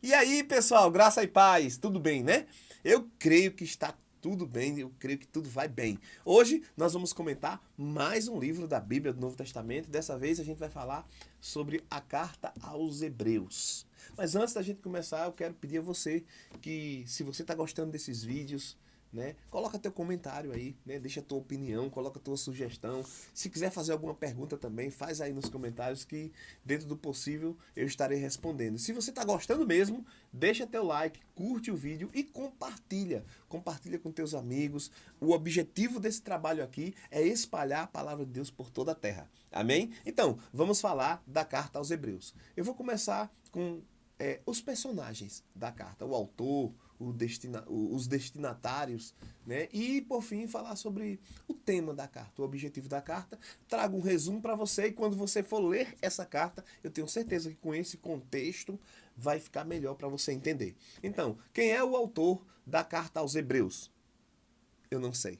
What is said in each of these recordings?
E aí, pessoal, graça e paz, tudo bem, né? Eu creio que está tudo bem, eu creio que tudo vai bem. Hoje nós vamos comentar mais um livro da Bíblia do Novo Testamento. Dessa vez a gente vai falar sobre a carta aos Hebreus. Mas antes da gente começar, eu quero pedir a você que, se você está gostando desses vídeos, né? Coloca teu comentário aí, né? Deixa a tua opinião, coloca a tua sugestão. Se quiser fazer alguma pergunta também, faz aí nos comentários que, dentro do possível, eu estarei respondendo. Se você está gostando mesmo, deixa teu like, curte o vídeo e compartilha. Compartilha com teus amigos. O objetivo desse trabalho aqui é espalhar a palavra de Deus por toda a terra. Amém? Então, vamos falar da carta aos Hebreus. Eu vou começar com os personagens da carta, o autor, os destinatários, né? E por fim falar sobre o tema da carta, o objetivo da carta. Trago um resumo para você e quando você for ler essa carta, eu tenho certeza que com esse contexto vai ficar melhor para você entender. Então, quem é o autor da carta aos Hebreus? Eu não sei.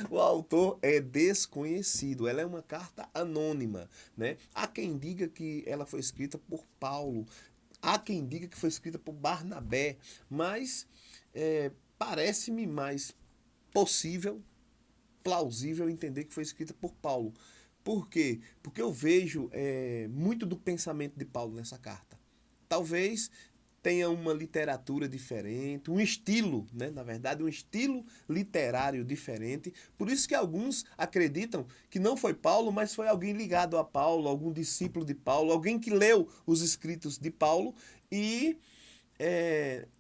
O autor é desconhecido, ela é uma carta anônima, né? Há quem diga que ela foi escrita por Paulo, há quem diga que foi escrita por Barnabé, mas parece-me mais possível, plausível entender que foi escrita por Paulo. Por quê? Porque eu vejo muito do pensamento de Paulo nessa carta. Talvez tenha uma literatura diferente, um estilo, né? Na verdade, um estilo literário diferente. Por isso que alguns acreditam que não foi Paulo, mas foi alguém ligado a Paulo, algum discípulo de Paulo, alguém que leu os escritos de Paulo e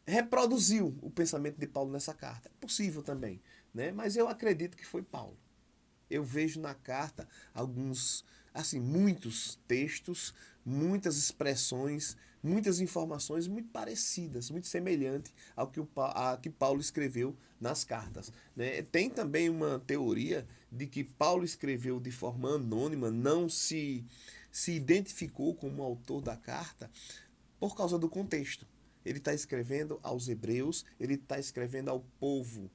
reproduziu o pensamento de Paulo nessa carta. É possível também, né? Mas eu acredito que foi Paulo. Eu vejo na carta alguns, assim, muitos textos, muitas expressões, muitas informações muito parecidas, muito semelhantes ao que, a que Paulo escreveu nas cartas, né? Tem também uma teoria de que Paulo escreveu de forma anônima, não se identificou como autor da carta por causa do contexto. Ele está escrevendo aos hebreus, ele está escrevendo ao povo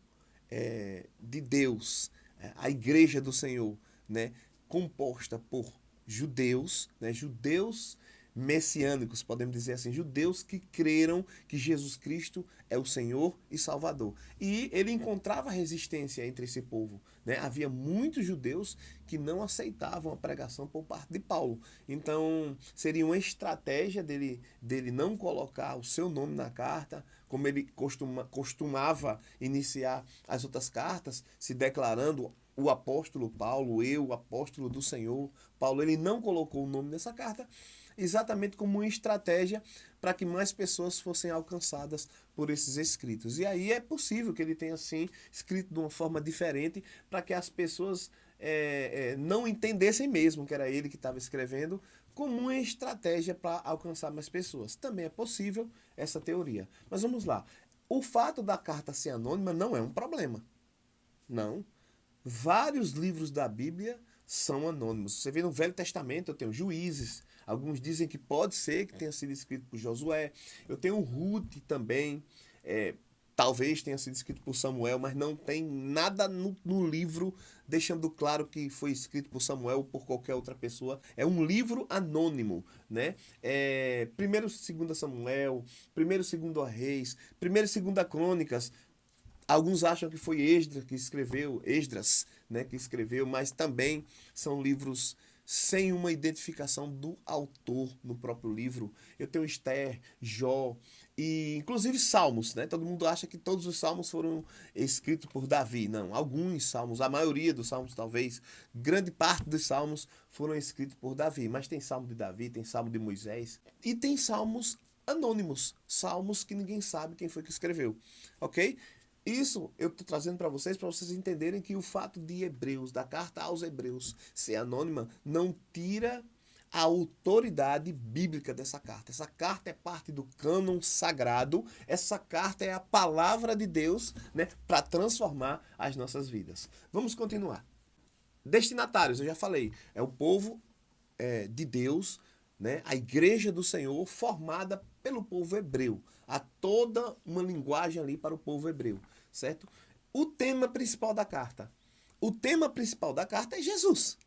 de Deus, a igreja do Senhor, né, composta por judeus, né, judeus messiânicos, podemos dizer assim, judeus que creram que Jesus Cristo é o Senhor e Salvador. E ele encontrava resistência entre esse povo, né? Havia muitos judeus que não aceitavam a pregação por parte de Paulo. Então, seria uma estratégia dele não colocar o seu nome na carta, como ele costumava iniciar as outras cartas, se declarando o apóstolo Paulo, eu, o apóstolo do Senhor. Paulo, ele não colocou o nome nessa carta, exatamente como uma estratégia para que mais pessoas fossem alcançadas por esses escritos. E aí é possível que ele tenha, assim, escrito de uma forma diferente para que as pessoas não entendessem mesmo que era ele que estava escrevendo, como uma estratégia para alcançar mais pessoas. Também é possível essa teoria. Mas vamos lá. O fato da carta ser anônima não é um problema. Não. Vários livros da Bíblia são anônimos. Você vê no Velho Testamento, eu tenho Juízes. Alguns dizem que pode ser que tenha sido escrito por Josué. Eu tenho Ruth também. Talvez tenha sido escrito por Samuel, mas não tem nada no livro deixando claro que foi escrito por Samuel ou por qualquer outra pessoa. É um livro anônimo, né? Primeiro e segundo Samuel, primeiro e segundo Reis, primeiro e segunda Crônicas. Alguns acham que foi Esdras, né, que escreveu, mas também são livros sem uma identificação do autor no próprio livro. Eu tenho Esther, Jó e inclusive Salmos, né? Todo mundo acha que todos os salmos foram escritos por Davi. Não, alguns salmos, a maioria dos salmos talvez, grande parte dos salmos foram escritos por Davi, mas tem salmo de Davi, tem salmo de Moisés e tem salmos anônimos, salmos que ninguém sabe quem foi que escreveu, ok? Isso eu estou trazendo para vocês entenderem que o fato de Hebreus, da carta aos Hebreus, ser anônima, não tira a autoridade bíblica dessa carta. Essa carta é parte do cânon sagrado, essa carta é a palavra de Deus, né, para transformar as nossas vidas. Vamos continuar. Destinatários, eu já falei, é o povo de Deus, né? A igreja do Senhor formada pelo povo hebreu. Há toda uma linguagem ali para o povo hebreu, certo? O tema principal da carta. O tema principal da carta é Jesus.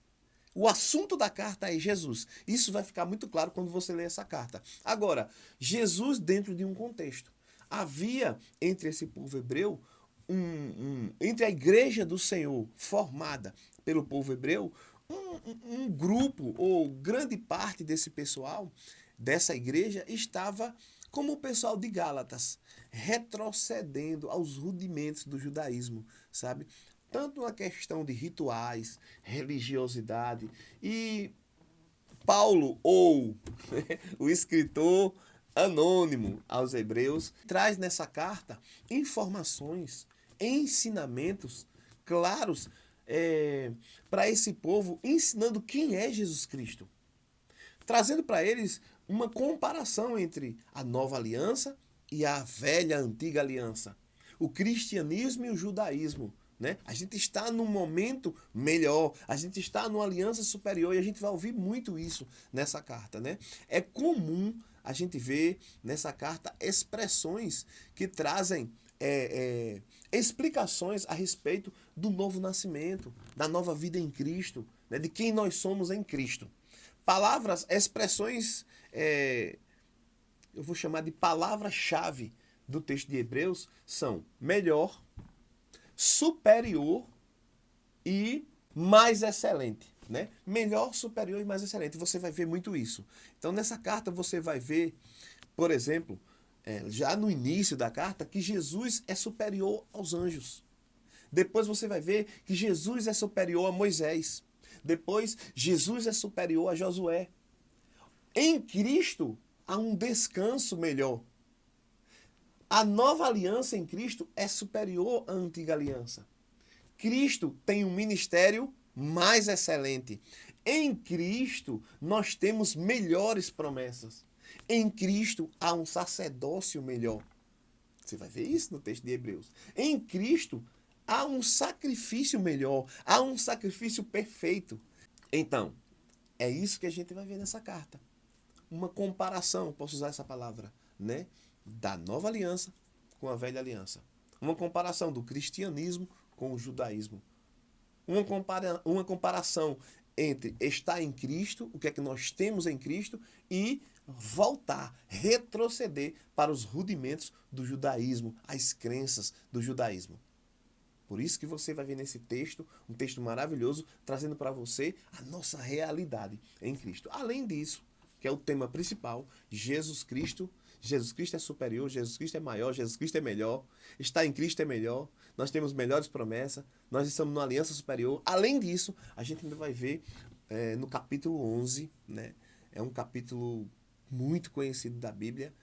O assunto da carta é Jesus. Isso vai ficar muito claro quando você ler essa carta. Agora, Jesus dentro de um contexto. Havia entre esse povo hebreu, entre a igreja do Senhor formada pelo povo hebreu, um grupo ou grande parte desse pessoal, dessa igreja, estava como o pessoal de Gálatas, retrocedendo aos rudimentos do judaísmo, sabe? Tanto na questão de rituais, religiosidade, e Paulo, ou o escritor anônimo aos Hebreus, traz nessa carta informações, ensinamentos claros para esse povo, ensinando quem é Jesus Cristo, trazendo para eles uma comparação entre a nova aliança e a velha antiga aliança, o cristianismo e o judaísmo. Né? A gente está num momento melhor, a gente está numa aliança superior e a gente vai ouvir muito isso nessa carta. Né? É comum a gente ver nessa carta expressões que trazem explicações a respeito do novo nascimento, da nova vida em Cristo, né? De quem nós somos em Cristo. Palavras, expressões, eu vou chamar de palavra-chave do texto de Hebreus são melhor, superior e mais excelente. Né? Melhor, superior e mais excelente. Você vai ver muito isso. Então, nessa carta, você vai ver, por exemplo, já no início da carta, que Jesus é superior aos anjos. Depois você vai ver que Jesus é superior a Moisés. Depois, Jesus é superior a Josué. Em Cristo, há um descanso melhor. A nova aliança em Cristo é superior à antiga aliança. Cristo tem um ministério mais excelente. Em Cristo, nós temos melhores promessas. Em Cristo, há um sacerdócio melhor. Você vai ver isso no texto de Hebreus. Em Cristo, há um sacrifício melhor, há um sacrifício perfeito. Então, é isso que a gente vai ver nessa carta. Uma comparação, posso usar essa palavra, né? Da nova aliança com a velha aliança. Uma comparação do cristianismo com o judaísmo. Uma comparação entre estar em Cristo, o que é que nós temos em Cristo, e voltar, retroceder para os rudimentos do judaísmo, as crenças do judaísmo. Por isso que você vai ver nesse texto, um texto maravilhoso, trazendo para você a nossa realidade em Cristo. Além disso, que é o tema principal, Jesus Cristo. Jesus Cristo é superior, Jesus Cristo é maior, Jesus Cristo é melhor, estar em Cristo é melhor, nós temos melhores promessas, nós estamos numa aliança superior. Além disso, a gente ainda vai ver no capítulo 11, né? É um capítulo muito conhecido da Bíblia,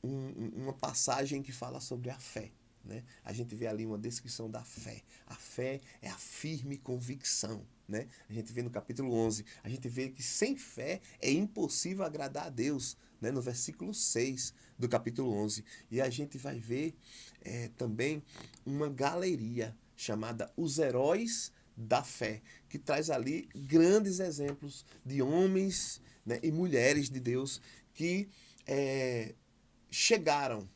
uma passagem que fala sobre a fé. Né? A gente vê ali uma descrição da fé. A fé é a firme convicção. Né? A gente vê no capítulo 11, a gente vê que sem fé é impossível agradar a Deus, né? No versículo 6 do capítulo 11. E a gente vai ver também uma galeria chamada Os Heróis da Fé, que traz ali grandes exemplos de homens, né, e mulheres de Deus que chegaram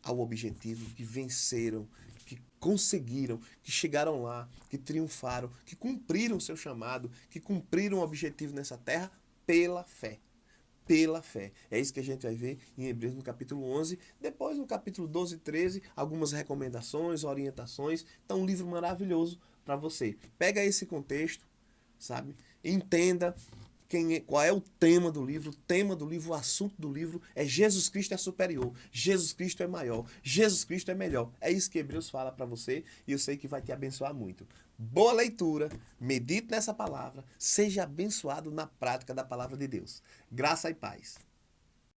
ao objetivo, que venceram, que conseguiram, que chegaram lá, que triunfaram, que cumpriram o seu chamado, que cumpriram o objetivo nessa terra pela fé. Pela fé. É isso que a gente vai ver em Hebreus no capítulo 11. Depois, no capítulo 12 e 13, algumas recomendações, orientações. Então, um livro maravilhoso para você. Pega esse contexto, sabe? Entenda qual é o tema do livro. O tema do livro, o assunto do livro é Jesus Cristo é superior, Jesus Cristo é maior, Jesus Cristo é melhor. É isso que Hebreus fala para você e eu sei que vai te abençoar muito. Boa leitura, medite nessa palavra, seja abençoado na prática da palavra de Deus. Graça e paz.